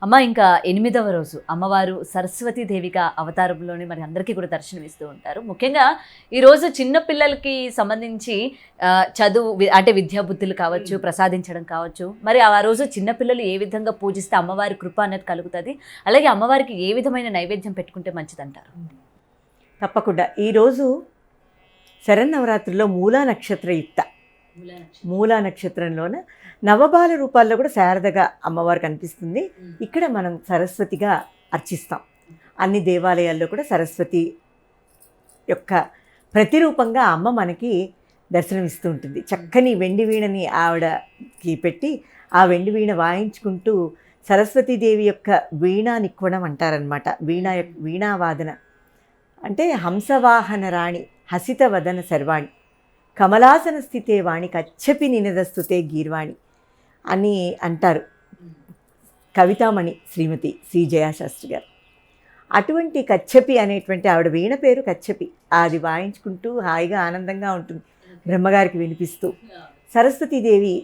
అమ్మ ఇంకా 8వ రోజు అమ్మవారు సరస్వతీదేవిగా అవతారంలోనే మరి అందరికీ కూడా దర్శనమిస్తూ ఉంటారు. ముఖ్యంగా ఈరోజు చిన్న పిల్లలకి సంబంధించి చదువు అంటే విద్యాబుద్ధులు కావచ్చు, ప్రసాదించడం కావచ్చు, మరి ఆ రోజు చిన్నపిల్లలు ఏ విధంగా పూజిస్తే అమ్మవారి కృప అనేది కలుగుతుంది, అలాగే అమ్మవారికి ఏ విధమైన నైవేద్యం పెట్టుకుంటే మంచిదంటారు? తప్పకుండా ఈరోజు శరన్నవరాత్రుల్లో మూలా నక్షత్రంలోన నవబాల రూపాల్లో కూడా శారదగా అమ్మవారు కనిపిస్తుంది. ఇక్కడ మనం సరస్వతిగా అర్చిస్తాం. అన్ని దేవాలయాల్లో కూడా సరస్వతి యొక్క ప్రతిరూపంగా అమ్మ మనకి దర్శనమిస్తూ ఉంటుంది. చక్కని వెండి వీణని ఆవిడకి పెట్టి ఆ వెండి వీణ వాయించుకుంటూ సరస్వతీదేవి యొక్క వీణా నిక్వణం అంటారనమాట. వీణావాదన అంటే హంసవాహన రాణి హసిత వదన సర్వాణి కమలాసన స్థితే వాణి కచ్చపి నినదస్తుతే గీర్వాణి అని అంటారు కవితామణి శ్రీమతి శ్రీ జయాశాస్త్రి గారు. అటువంటి కచ్చపి అనేటువంటి ఆవిడ వీణ పేరు కచ్చపి. అది వాయించుకుంటూ హాయిగా ఆనందంగా ఉంటుంది, బ్రహ్మగారికి వినిపిస్తూ. సరస్వతీదేవి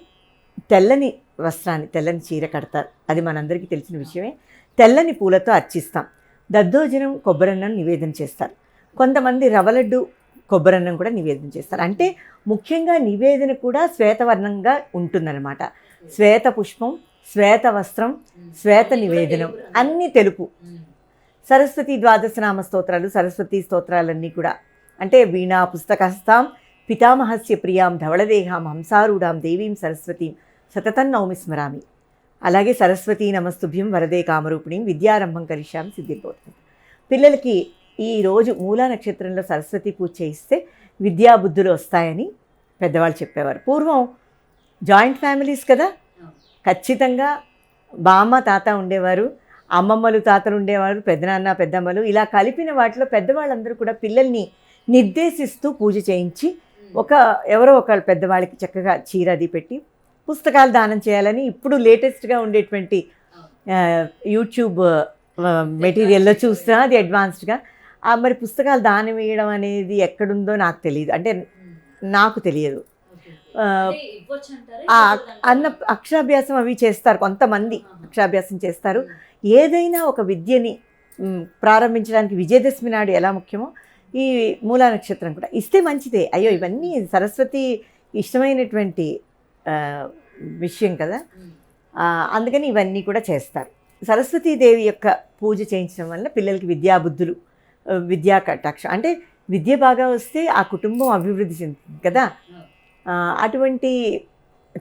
తెల్లని వస్త్రాన్ని, తెల్లని చీర కడతారు. అది మనందరికీ తెలిసిన విషయమే. తెల్లని పూలతో అర్చిస్తాం. దద్దోజనం, కొబ్బరన్నం నివేదన చేస్తారు. కొంతమంది రవలడ్డు, కొబ్బరన్నం కూడా నివేదన చేస్తారు. అంటే ముఖ్యంగా నివేదన కూడా శ్వేతవర్ణంగా ఉంటుందన్నమాట. శ్వేత పుష్పం, శ్వేత వస్త్రం, శ్వేత నివేదనం అన్నీ తెలుపు. సరస్వతి ద్వాదశనామ స్తోత్రాలు, సరస్వతి స్తోత్రాలన్నీ కూడా అంటే వీణా పుస్తకస్తాం పితామహస్య ప్రియాం ధవళదేహాం హంసారూఢాం దేవీం సరస్వతీం సతతం నౌమి స్మరామి. అలాగే సరస్వతీ నమస్తుభ్యం వరదే కామరూపిణీం విద్యారంభం కరిష్యామి సిద్ధిర్భవతు. పిల్లలకి ఈరోజు మూలా నక్షత్రంలో సరస్వతి పూజ చేయిస్తే విద్యాబుద్ధులు వస్తాయని పెద్దవాళ్ళు చెప్పేవారు. పూర్వం జాయింట్ ఫ్యామిలీస్ కదా, ఖచ్చితంగా బామ్మ తాత ఉండేవారు, అమ్మమ్మలు తాతలు ఉండేవారు, పెద్దనాన్న పెద్దమ్మలు, ఇలా కలిపిన వాటిలో పెద్దవాళ్ళందరూ కూడా పిల్లల్ని నిర్దేశిస్తూ పూజ చేయించి ఎవరో ఒకళ్ళు పెద్దవాళ్ళకి చక్కగా చీర అది పెట్టి పుస్తకాలు దానం చేయాలని ఇప్పుడు లేటెస్ట్గా ఉండేటువంటి యూట్యూబ్ మెటీరియల్లో చూస్తే అది అడ్వాన్స్డ్గా మరి పుస్తకాలు దానం వేయడం అనేది ఎక్కడుందో నాకు తెలియదు, అంటే నాకు తెలియదు. అక్షరాభ్యాసం అవి చేస్తారు, కొంతమంది అక్షరాభ్యాసం చేస్తారు. ఏదైనా ఒక విద్యని ప్రారంభించడానికి విజయదశమి నాడు ఎలా ముఖ్యమో ఈ మూలా నక్షత్రం కూడా ఇస్తే మంచిదే. అయ్యో ఇవన్నీ సరస్వతి ఇష్టమైనటువంటి విషయం కదా, అందుకని ఇవన్నీ కూడా చేస్తారు. సరస్వతీదేవి యొక్క పూజ చేయించడం వల్ల పిల్లలకి విద్యాబుద్ధులు, విద్యా కటాక్ష అంటే విద్య బాగా వస్తే ఆ కుటుంబం అభివృద్ధి చెందుతుంది కదా. అటువంటి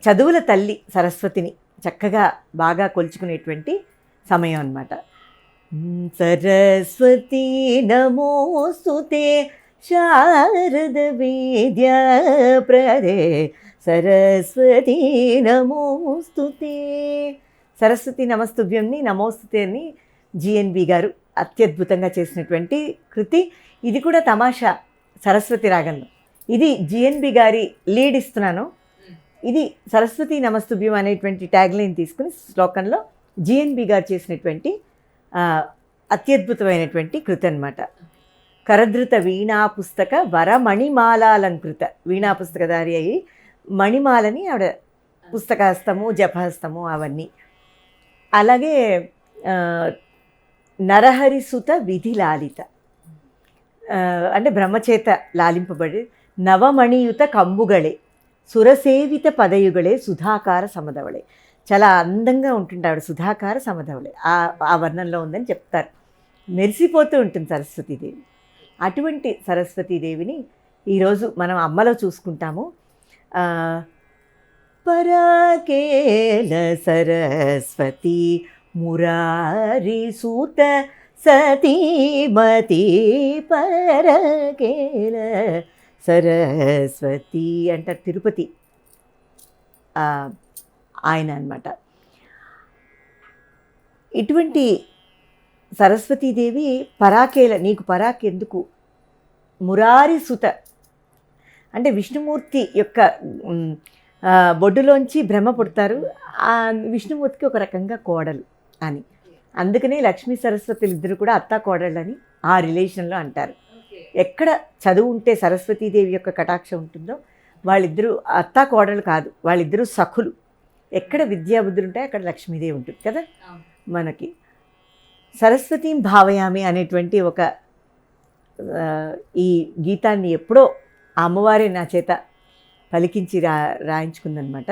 చదువుల తల్లి సరస్వతిని చక్కగా బాగా కొలుచుకునేటువంటి సమయం అన్నమాట. సరస్వతీ నమోస్తుతే శారద విద్యా ప్రదే సరస్వతీ నమోస్తుతే. సరస్వతి నమస్తుభ్యంని నమోస్తుతే అని జిఎన్బి గారు అత్యద్భుతంగా చేసినటువంటి కృతి. ఇది కూడా తమాషా సరస్వతి రాగంలో. ఇది జిఎన్బి గారి లీడ్ ఇస్తున్నాను. ఇది సరస్వతి నమస్తుభ్యం అనేటువంటి ట్యాగ్లైన్ తీసుకుని శ్లోకంలో జిఎన్బి గారు చేసినటువంటి అత్యద్భుతమైనటువంటి కృతి అన్నమాట. కరధృత వీణా పుస్తక వరమణిమాలాలంకృత. వీణా పుస్తకధారి అయ్యి మణిమాలని ఆవిడ పుస్తకహస్తము, జపహస్తము అవన్నీ. అలాగే నరహరిసుత విధి లాలిత అంటే బ్రహ్మచేత లాలింపబడి నవమణియుత కంబుగళే సురసేవిత పదయుగళే సుధాకార సమధవళే. చాలా అందంగా ఉంటుంది ఆవిడ, సుధాకార సమధవళే ఆ వర్ణంలో ఉందని చెప్తారు. మెరిసిపోతూ ఉంటుంది సరస్వతీదేవి. అటువంటి సరస్వతీదేవిని ఈరోజు మనం అమ్మలో చూసుకుంటాము. పరాకేల సరస్వతి మురారి సూత సతీమతి పరకేల సరస్వతి అంటారు. తిరుపతి ఆయన అన్నమాట. ఇటువంటి సరస్వతీదేవి పరాకేల, నీకు పరాకెందుకు, మురారి సుత అంటే విష్ణుమూర్తి యొక్క బొడ్డులోంచి బ్రహ్మ పుడతారు. ఆ విష్ణుమూర్తికి ఒక రకంగా కోడలు అని, అందుకనే లక్ష్మీ సరస్వతులు ఇద్దరు కూడా అత్తా కోడళ్ళని ఆ రిలేషన్లో అంటారు. ఎక్కడ చదువు ఉంటే సరస్వతీదేవి యొక్క కటాక్షం ఉంటుందో వాళ్ళిద్దరూ అత్తా కోడలు కాదు, వాళ్ళిద్దరూ సఖులు. ఎక్కడ విద్యాబుద్ధులు ఉంటాయి అక్కడ లక్ష్మీదేవి ఉంటుంది కదా. మనకి సరస్వతీం భావయామి అనేటువంటి ఒక ఈ గీతాన్ని ఎప్పుడో ఆ అమ్మవారే నా చేత పలికించి రాయించుకుందనమాట.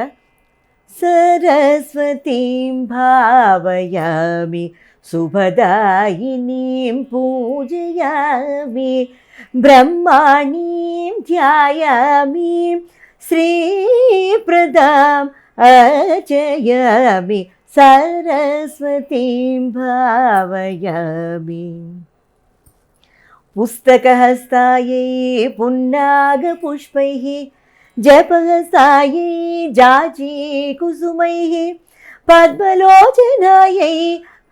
సరస్వతీం భావయామి శుభదాయినీం పూజయామి బ్రహ్మాణీం ధ్యాయామి శ్రీప్రదాం అర్చయామి సరస్వతీం భావయామి. పుస్తకహస్తాయై పున్నాగపుష్పైః జపహస్తాయై జాజీకుసుమైః పద్మలోచనాయై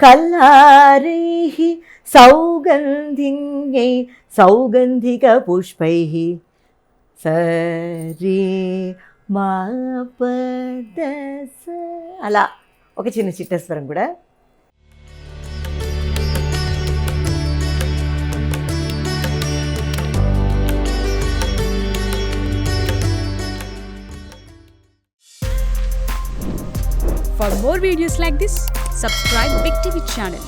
కల్హారైః సౌగంధిన్యై సౌగంధికపుష్పైః సరే మా పద స అలా ఒక చిన్న చిట్టస్వరం కూడా. For more videos like this, subscribe Big TV channel.